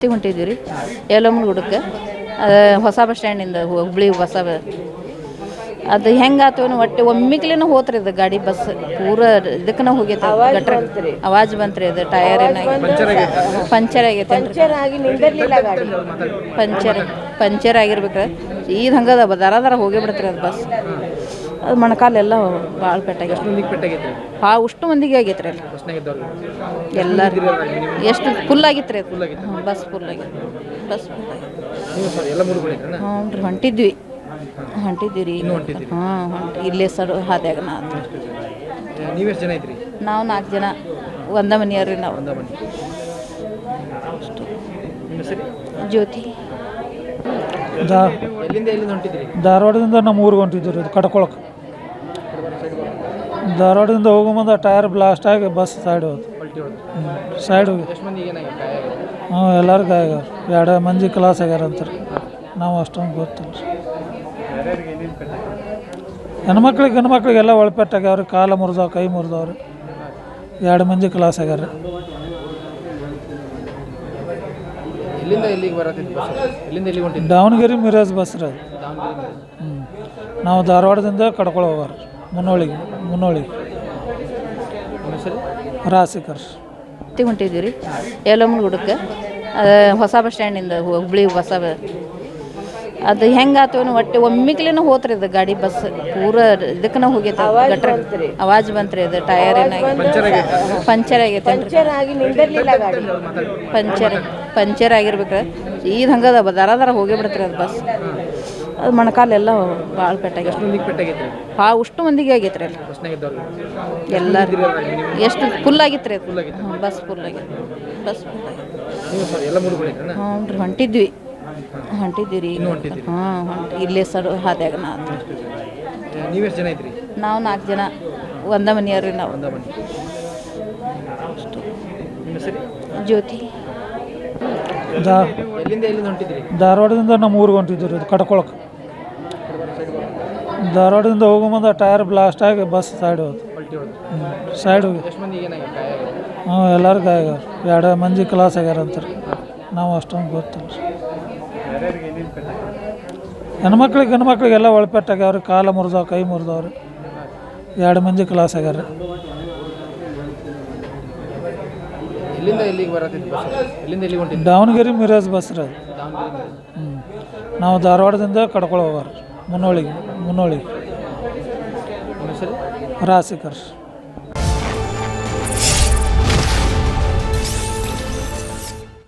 ಹೊಂಟಿದ್ವಿ ರೀ ಯಲ್ಲಮ್ಮನ ಗುಡ್ಡಕ್ಕೆ. ಅದು ಹೊಸ ಬಸ್ ಸ್ಟ್ಯಾಂಡಿಂದ ಹುಬ್ಳಿ ಹೊಸ ಅದು ಹೆಂಗಾತು ಒಟ್ಟು ಒಮ್ಮಿಕ್ಲೇನ ಹೋತ್ರಿ ಅದು ಗಾಡಿ ಬಸ್ ಪೂರ ಇದಕ್ಕನ ಹೋಗೈತೆ ಗಟ್ರ ಅವಾಜ್ ಬಂತ್ರಿ. ಅದು ಟಯರ್ ಪಂಚರ್ ಆಗೈತೆ ಪಂಚರ್ ಆಗಿರ್ಬೇಕು. ಇದು ಹಂಗದ ದರ ಹೋಗೇ ಬಿಡ್ತೀರಿ ಅದು ಬಸ್. ಅದು ಮೊಣಕಾಲೆಲ್ಲ ಭಾಳ ಪೆಟ್ಟಾಗೈತೆ. ಅಷ್ಟು ಮಂದಿಗೆ ಆಗೈತೆ ರೀ ಅಲ್ಲಿ ಎಲ್ಲರೂ. ಎಷ್ಟು ಫುಲ್ ಆಗಿತ್ತು ರೀ ಅದು ಬಸ್ ಫುಲ್ ಆಗಿತ್ತು. ಬಸ್ ಹ್ಞೂ ರೀ ಹೊಂಟಿದ್ವಿ ರೀ. ಹಾಂ ಇಲ್ಲೇ ಸರ್ ಹಾದ್ಯಾಗ ನಾವು 4 ಜನ ಒಂದ ಮನೆಯವ್ರಿ ನಾವು. ಅಷ್ಟು ಜ್ಯೋತಿ ಧಾರವಾಡದಿಂದ ನಮ್ಮ ಊರಿಗೆ ಹೊಂಟಿದ್ವಿ ರೀ ಕಡ್ಕೊಳಕ್ಕೆ. ಧಾರವಾಡದಿಂದ ಹೋಗೋ ಮುಂದೆ ಟೈರ್ ಬ್ಲಾಸ್ಟ್ ಆಗಿ ಬಸ್ ಸೈಡ್ ಹೋಗಿ ಹ್ಞೂ ಎಲ್ಲರೂ ಗಾಯ ಆಗ್ಯಾರ. 2 ಮಂದಿ ಕ್ಲಾಸ್ ಆಗ್ಯಾರ ಅಂತಾರೆ. ನಾವು ಅಷ್ಟೊಂದು ಗೊತ್ತಿಲ್ಲ. ಹೆಣ್ಮಕ್ಳಿಗೆಲ್ಲ ಒಳಪೆಟ್ಟಾಗ್ಯಾವ್ರಿ. ಕಾಲು ಮುರಿದವ್ರು, ಕೈ ಮುರಿದವ್ರಿ. 2 ಮಂದಿ ಕ್ಲಾಸ್ ಆಗ್ಯಾರ. ದಾವಣಗೆರೆ ಮಿರಾಜ್ ಬಸ್ ರೀ ಅದು. ನಾವು ಧಾರವಾಡದಿಂದ ಕಡ್ಕೊಳ ಹೋಗಾರ ಮುನ್ನೋಳಿಗೆ ರಾಸಿಕರ್ ಹೊಂಟಿದ್ವಿ ರೀ ಯಲ್ಲಮ್ಮನ ಗುಡ್ಡಕ್ಕೆ. ಅದು ಹೊಸ ಬಸ್ ಸ್ಟ್ಯಾಂಡಿಂದ ಹುಬ್ಳಿ ಹೊಸ ಅದು ಹೆಂಗಾತು ಒಟ್ಟು ಒಮ್ಮಿಕ್ಲೇನ ಹೋತ್ರಿ ಅದು ಗಾಡಿ ಬಸ್ ಪೂರ ಇದಕ್ಕನ ಹೋಗೈತೆ ಗಟ್ರ ಅವಾಜ್ ಬಂತ್ರಿ. ಅದು ಟಯರ್ ಪಂಚರ್ ಆಗೈತೆ ಪಂಚರ್ ಆಗಿರ್ಬೇಕು. ಇದು ಹಂಗದ ದರ ಹೋಗೇ ಬಿಡ್ತೀರಿ ಅದು ಬಸ್. ಅದು ಮೊಣಕಾಲೆಲ್ಲ ಭಾಳ ಪೆಟ್ಟಾಗೈತೆ. ಅಷ್ಟು ಮಂದಿಗೆ ಆಗೈತೆ ರೀ ಅಲ್ಲಿ ಎಲ್ಲರೂ. ಎಷ್ಟು ಫುಲ್ ಆಗಿತ್ತು ರೀ ಅದು ಬಸ್ ಫುಲ್ ಆಗಿತ್ತು. ಬಸ್ ಹ್ಞೂ ರೀ ಹೊಂಟಿದ್ವಿ ರೀ. ಹಾಂ ಇಲ್ಲೇ ಸರ್ ಹಾದ್ಯಾಗ ನಾವು 4 ಜನ ಒಂದ ಮನೆಯವ್ರಿ ನಾವು. ಅಷ್ಟು ಜ್ಯೋತಿ ಧಾರವಾಡದಿಂದ ನಮ್ಮ ಊರಿಗೆ ಹೊಂಟಿದ್ವಿ ರೀ ಕಡ್ಕೊಳಕ್ಕೆ. ಧಾರವಾಡದಿಂದ ಹೋಗೋ ಮುಂದೆ ಟೈರ್ ಬ್ಲಾಸ್ಟ್ ಆಗಿ ಬಸ್ ಸೈಡ್ ಹೋಗಿ ಹ್ಞೂ ಎಲ್ಲರೂ ಗಾಯ ಆಗ್ಯಾರ. 2 ಮಂದಿ ಕ್ಲಾಸ್ ಆಗ್ಯಾರ ಅಂತಾರೆ. ನಾವು ಅಷ್ಟೊಂದು ಗೊತ್ತಿಲ್ಲ. ಹೆಣ್ಮಕ್ಳಿಗೆಲ್ಲ ಒಳಪೆಟ್ಟಾಗ್ಯಾವ್ರಿ. ಕಾಲು ಮುರಿದವ್ರು, ಕೈ ಮುರಿದವ್ರಿ. 2 ಮಂದಿ ಕ್ಲಾಸ್ ಆಗ್ಯಾರ. ದಾವಣಗೆರೆ ಮಿರಾಜ್ ಬಸ್ ರೀ ಅದು. ನಾವು ಧಾರವಾಡದಿಂದ ಕಡ್ಕೊಳ ಹೋಗಾರ ಮುನ್ನೋಳಿಗೆ ರಾಸಿಕರ್